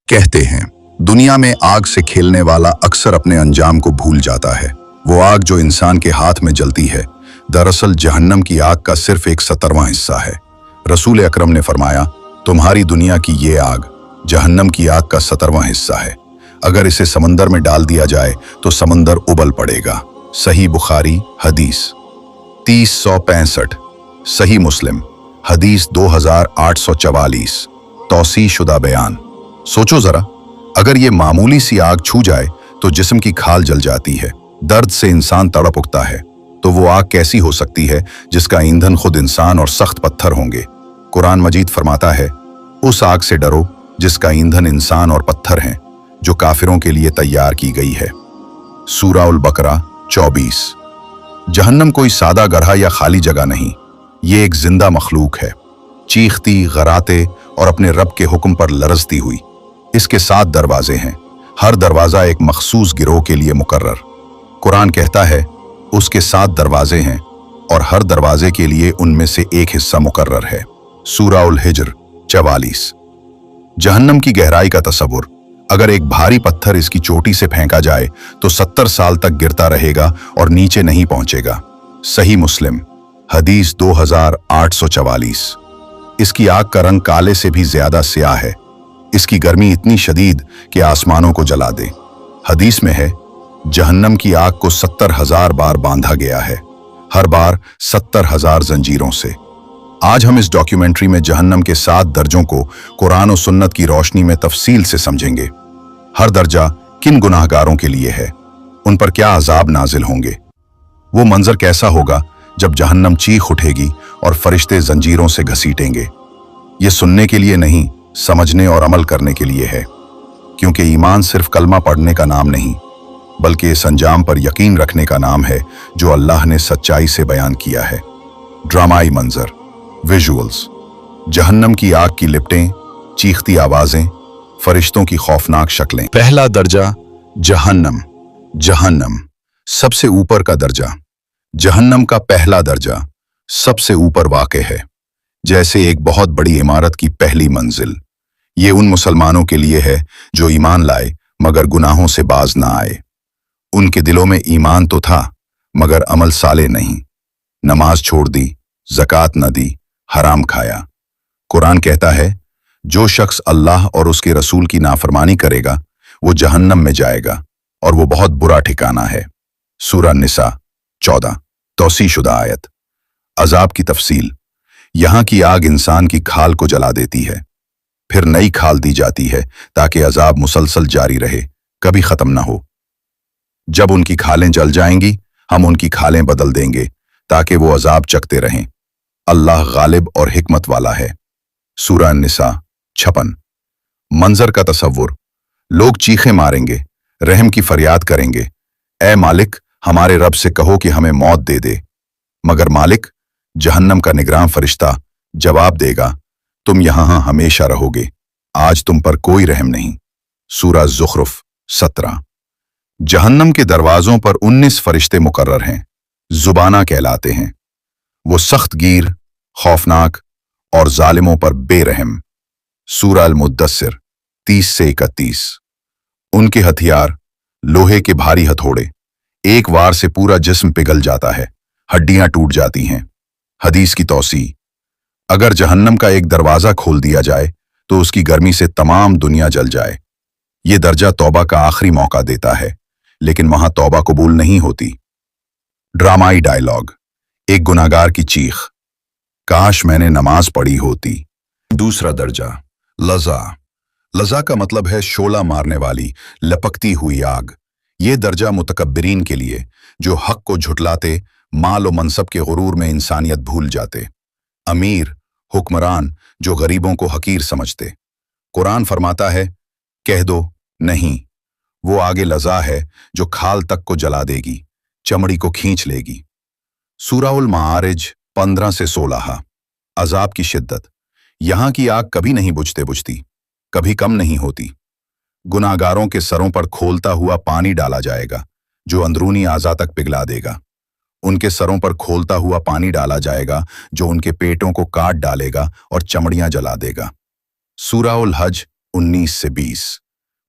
कहते हैं दुनिया में आग से खेलने वाला अक्सर अपने अंजाम को भूल जाता है। वो आग जो इंसान के हाथ में जलती है दरअसल जहन्नम की आग का सिर्फ एक 17वां हिस्सा है। रसूल अकरम ने फरमाया, तुम्हारी दुनिया की ये आग जहन्नम की आग का 17वां हिस्सा है। अगर इसे समंदर में डाल दिया जाए तो समंदर उबल पड़ेगा। सही बुखारी हदीस 3065, सही मुस्लिम हदीस 2844, तौसी शुदा बयान। सोचो जरा, अगर ये मामूली सी आग छू जाए तो जिस्म की खाल जल जाती है, दर्द से इंसान तड़प उठता है, तो वो आग कैसी हो सकती है जिसका ईंधन खुद इंसान और सख्त पत्थर होंगे। कुरान मजीद फरमाता है, उस आग से डरो जिसका ईंधन इंसान और पत्थर हैं, जो काफिरों के लिए तैयार की गई है। सूरा उल बकरा 24। जहन्नम कोई सादा गढ़ा या खाली जगह नहीं, ये एक जिंदा मखलूक है, चीखती, गराते और अपने रब के हुक्म पर लरजती हुई। इसके 7 दरवाजे हैं, हर दरवाजा एक मखसूस गिरोह के लिए मुकर्रर। कुरान कहता है उसके 7 दरवाजे हैं और हर दरवाजे के लिए उनमें से एक हिस्सा मुकर्रर है। सूरा उल हिज्र 44। जहन्नम की गहराई का तसव्वुर, अगर एक भारी पत्थर इसकी चोटी से फेंका जाए तो 70 साल तक गिरता रहेगा और नीचे नहीं पहुंचेगा। सही मुस्लिम हदीस 2844। इसकी आग का रंग काले से भी ज्यादा स्याह है। इसकी गर्मी इतनी शदीद कि आसमानों को जला दे। हदीस में है जहन्नम की आग को 70,000 बार बांधा गया है, हर बार 70,000 जंजीरों से। आज हम इस डॉक्यूमेंट्री में जहन्नम के 7 दर्जों को कुरान और सुन्नत की रोशनी में तफसील से समझेंगे। हर दर्जा किन गुनाहगारों के लिए है, उन पर क्या अजाब नाजिल होंगे, वो मंजर कैसा होगा जब जहन्नम चीख उठेगी और फरिश्ते जंजीरों से घसीटेंगे। ये सुनने के लिए नहीं, समझने और अमल करने के लिए है, क्योंकि ईमान सिर्फ कलमा पढ़ने का नाम नहीं बल्कि इस अंजाम पर यकीन रखने का नाम है जो अल्लाह ने सच्चाई से बयान किया है। ड्रामाई मंजर, विजुअल्स, जहन्नम की आग की लिपटें, चीखती आवाजें, फरिश्तों की खौफनाक शक्लें। पहला दर्जा जहन्नम। जहन्नम सबसे ऊपर का दर्जा। जहन्नम का पहला दर्जा सबसे ऊपर वाक़े है, जैसे एक बहुत बड़ी इमारत की पहली मंजिल। ये उन मुसलमानों के लिए है जो ईमान लाए मगर गुनाहों से बाज ना आए। उनके दिलों में ईमान तो था मगर अमल साले नहीं, नमाज छोड़ दी, ज़कात न दी, हराम खाया। कुरान कहता है जो शख्स अल्लाह और उसके रसूल की नाफरमानी करेगा वो जहन्नम में जाएगा और वो बहुत बुरा ठिकाना है। सूरा निसा 14, तौसी शुदा आयत। अजाब की तफसील, यहां की आग इंसान की खाल को जला देती है, फिर नई खाल दी जाती है ताकि अजाब मुसलसल जारी रहे, कभी खत्म ना हो। जब उनकी खालें जल जाएंगी हम उनकी खालें बदल देंगे ताकि वो अजाब चखते रहें। अल्लाह गालिब और हिकमत वाला है। सूरा निसा 56। मंजर का तसव्वुर, लोग चीखें मारेंगे, रहम की फरियाद करेंगे, ए मालिक हमारे रब से कहो कि हमें मौत दे दे। मगर मालिक जहन्नम का निगरान फरिश्ता जवाब देगा, तुम यहां हमेशा रहोगे, आज तुम पर कोई रहम नहीं। सूरा ज़ुखरुफ 17। जहन्नम के दरवाजों पर 19 फरिश्ते मुकर्रर हैं, जुबाना कहलाते हैं। वो सख्त गिर, खौफनाक और जालिमों पर बेरहम। सूरा अल-मुद्दस्सिर 30 से 31। उनके हथियार लोहे के भारी हथौड़े, एक वार से पूरा जिस्म पिघल जाता है, हड्डियां टूट जाती हैं। हदीस की तौसी, अगर जहन्नम का एक दरवाजा खोल दिया जाए तो उसकी गर्मी से तमाम दुनिया जल जाए। ये दर्जा तौबा का आखिरी मौका देता है, लेकिन वहां तौबा कबूल नहीं होती। ड्रामाई डायलॉग, एक गुनाहगार की चीख, काश मैंने नमाज पढ़ी होती। दूसरा दर्जा लजा। लजा का मतलब है शोला मारने वाली, लपकती हुई आग। ये दर्जा मुतकब्बिरीन के लिए जो हक को झुटलाते, माल और मनसब के गुरूर में इंसानियत भूल जाते। अमीर, हुक्मरान जो गरीबों को हकीर समझते। कुरान फरमाता है, कह दो नहीं, वो आगे लजा है जो खाल तक को जला देगी, चमड़ी को खींच लेगी। सूरा उल माआरिज 15 से 16। अजाब की शिद्दत, यहां की आग कभी नहीं बुझती, कभी कम नहीं होती। गुनाहगारों के सरों पर खोलता हुआ पानी डाला जाएगा जो अंदरूनी आज़ा तक पिघला देगा। उनके सरों पर खोलता हुआ पानी डाला जाएगा जो उनके पेटों को काट डालेगा और चमड़ियां जला देगा। सूरा उल हज 19 से 20।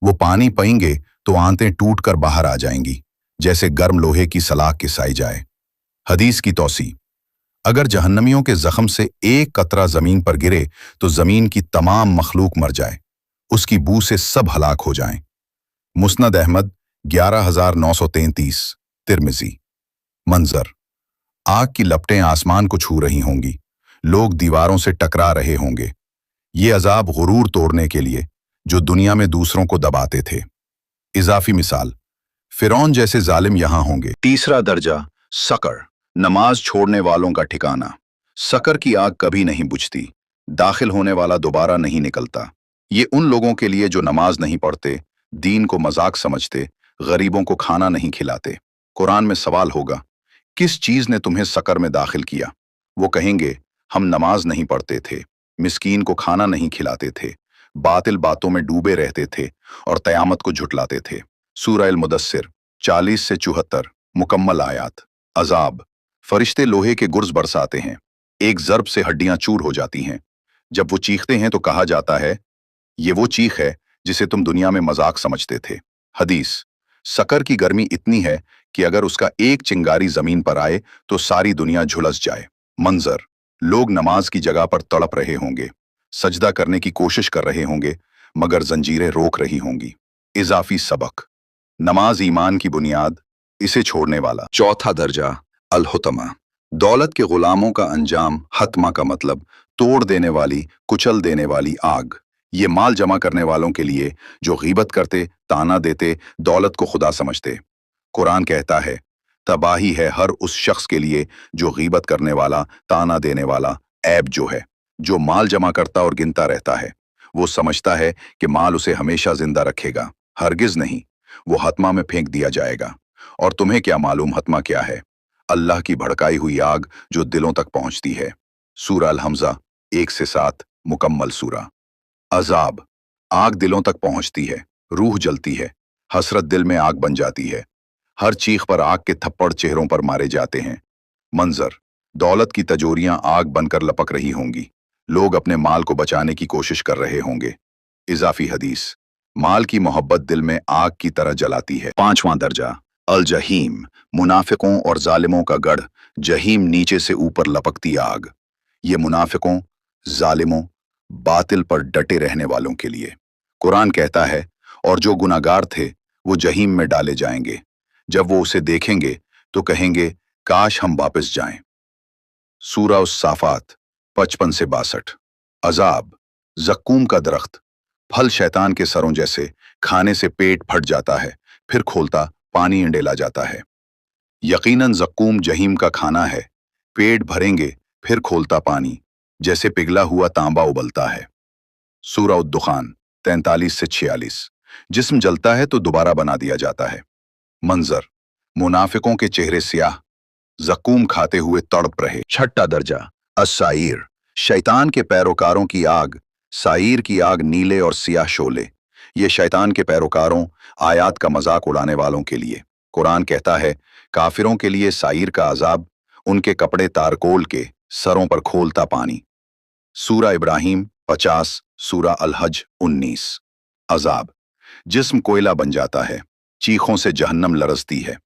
वो पानी पीएंगे तो आंतें टूट कर बाहर आ जाएंगी, जैसे गर्म लोहे की सलाख घिसाई जाए। हदीस की तौसी। अगर जहन्नमियों के जख्म से एक कतरा जमीन पर गिरे तो जमीन की तमाम मखलूक मर जाए, उसकी बू से सब हलाक हो जाएं। मुस्नद अहमद 11933। तिर्मिजी। मंजर, आग की लपटें आसमान को छू रही होंगी, लोग दीवारों से टकरा रहे होंगे। ये अजाब गुरूर तोड़ने के लिए जो दुनिया में दूसरों को दबाते थे। इजाफी मिसाल, फिरौन जैसे जालिम यहां होंगे। तीसरा दर्जा, सकर, नमाज छोड़ने वालों का ठिकाना। सकर की आग कभी नहीं बुझती, दाखिल होने वाला दोबारा नहीं निकलता। ये उन लोगों के लिए जो नमाज नहीं पढ़ते, दीन को मजाक समझते, गरीबों को खाना नहीं खिलाते। कुरान में सवाल होगा, किस चीज ने तुम्हें सकर में दाखिल किया? वो कहेंगे, हम नमाज नहीं पढ़ते थे, मिस्कीन को खाना नहीं खिलाते थे, बातिल बातों में डूबे रहते थे और कयामत को झुटलाते थे। सूरह अल-मुदस्सिर 40 से 74 मुकम्मल आयात। अजाब, फरिश्ते लोहे के गुर्ज बरसाते हैं, एक जर्ब से हड्डियां चूर हो जाती हैं। जब वो चीखते हैं तो कहा जाता है, ये वो चीख है जिसे तुम दुनिया में मजाक समझते थे। हदीस, सकर की गर्मी इतनी है कि अगर उसका एक चिंगारी जमीन पर आए तो सारी दुनिया झुलस जाए। मंजर, लोग नमाज की जगह पर तड़प रहे होंगे, सजदा करने की कोशिश कर रहे होंगे, मगर जंजीरें रोक रही होंगी। इजाफी सबक। नमाज ईमान की बुनियाद, इसे छोड़ने वाला। चौथा दर्जा, अल-हुतमा, दौलत के गुलामों का अंजाम। हतमा का मतलब तोड़ देने वाली, कुचल देने वाली आग। ये माल जमा करने वालों के लिए जो गीबत करते, ताना देते, दौलत को खुदा समझते। कुरान कहता है, तबाही है हर उस शख्स के लिए जो गीबत करने वाला, ताना देने वाला, ऐब जो है, जो माल जमा करता और गिनता रहता है। वो समझता है कि माल उसे हमेशा जिंदा रखेगा। हरगिज नहीं, वो हतमा में फेंक दिया जाएगा। और तुम्हें क्या मालूम हतमा क्या है? अल्लाह की भड़काई हुई आग जो दिलों तक पहुंचती है। सूरह अल-हमज़ा 1 से 7 मुकम्मल सूरा। अजाब, आग दिलों तक पहुंचती है, रूह जलती है, हसरत दिल में आग बन जाती है। हर चीख पर आग के थप्पड़ चेहरों पर मारे जाते हैं। मंजर, दौलत की तजोरियां आग बनकर लपक रही होंगी, लोग अपने माल को बचाने की कोशिश कर रहे होंगे। इजाफी हदीस, माल की मोहब्बत दिल में आग की तरह जलाती है। पांचवां दर्जा, अल जहीम, मुनाफिकों और जालिमों का गढ़। जहीम नीचे से ऊपर लपकती आग। ये मुनाफिकों, जालिमों, बातिल पर डटे रहने वालों के लिए। कुरान कहता है, और जो गुनाहगार थे वो जहीम में डाले जाएंगे। जब वो उसे देखेंगे तो कहेंगे, काश हम वापस जाएं। सूरह उस-साफात 55 से 62। अजाब, जक्कूम का दरख्त, फल शैतान के सरों जैसे, खाने से पेट फट जाता है, फिर खोलता पानी इंडेला जाता है। यकीनन जक्कूम जहीम का खाना है, पेट भरेंगे फिर खोलता पानी, जैसे पिघला हुआ तांबा उबलता है। सूरह उद-दुखान 43 से 46। जिस्म जलता है तो दोबारा बना दिया जाता है। मंजर, मुनाफिकों के चेहरे स्याह, जक्कूम खाते हुए तड़प रहे। छठा दर्जा, अस-साईर, शैतान के पैरोकारों की आग। साईर की आग नीले और सियाह शोले। ये शैतान के पैरोकारों, आयात का मजाक उड़ाने वालों के लिए। कुरान कहता है, काफिरों के लिए साईर का अजाब, उनके कपड़े तारकोल के, सरों पर खोलता पानी। सूरह इब्राहिम 50, सूरह अल-हज 19। अजाब, जिस्म कोयला बन जाता है, चीखों से जहन्नम लरजती है।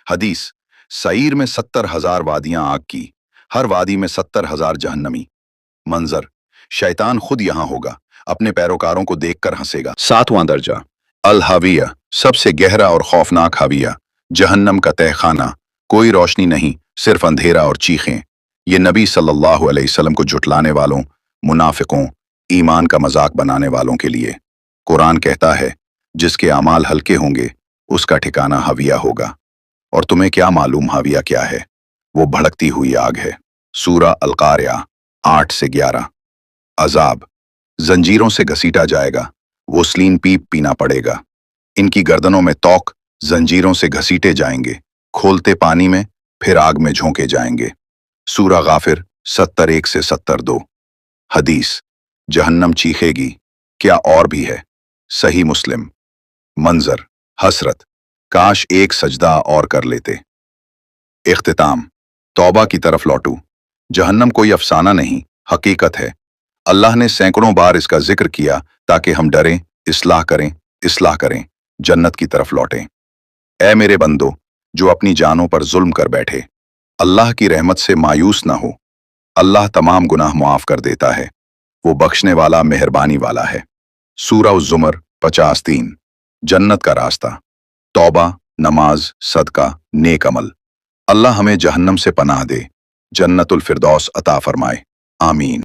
हदीस, सईर में 70,000 वादियां आग की, हर वादी में 70,000 जहन्नमी। मंजर, शैतान खुद यहां होगा, अपने पैरोकारों को देखकर हंसेगा। सातवां दर्जा, अल-हाविया, सबसे गहरा और खौफनाक हाविया, जहन्नम का तहखाना। कोई रोशनी नहीं, सिर्फ अंधेरा और चीखें। ये नबी सल्लल्लाहु अलैहि वसल्लम को झुटलाने वालों, मुनाफिकों, ईमान का मजाक बनाने वालों के लिए। कुरान कहता है, जिसके अमाल हल्के होंगे उसका ठिकाना हाविया होगा। और तुम्हें क्या मालूम हाविया क्या है? वो भड़कती हुई आग है। सूरह अल-कारिया 8 से 11। अजाब, जंजीरों से घसीटा जाएगा, वो स्लीन पीप पीना पड़ेगा। इनकी गर्दनों में तौक, जंजीरों से घसीटे जाएंगे, खोलते पानी में, फिर आग में झोंके जाएंगे। सूरह गाफिर 71 से 72। हदीस, जहन्नम चीखेगी, क्या और भी है? सही मुस्लिम। मंजर, हसरत, काश एक सजदा और कर लेते। इख्तिताम, तौबा की तरफ लौटू। जहन्नम कोई अफसाना नहीं, हकीकत है। अल्लाह ने सैकड़ों बार इसका जिक्र किया ताकि हम डरें, इस्लाह करें, जन्नत की तरफ लौटें। ऐ मेरे बंदो जो अपनी जानों पर जुल्म कर बैठे, अल्लाह की रहमत से मायूस ना हो। अल्लाह तमाम गुनाह मुआफ कर देता है, वो बख्शने वाला मेहरबानी वाला है। सूरह उज़्ज़ुमर 53। जन्नत का रास्ता, तौबा, नमाज, सदका, नेक अमल। अल्लाह हमें जहन्नम से पनाह दे, जन्नतुल फिरदौस अता फरमाए। आमीन।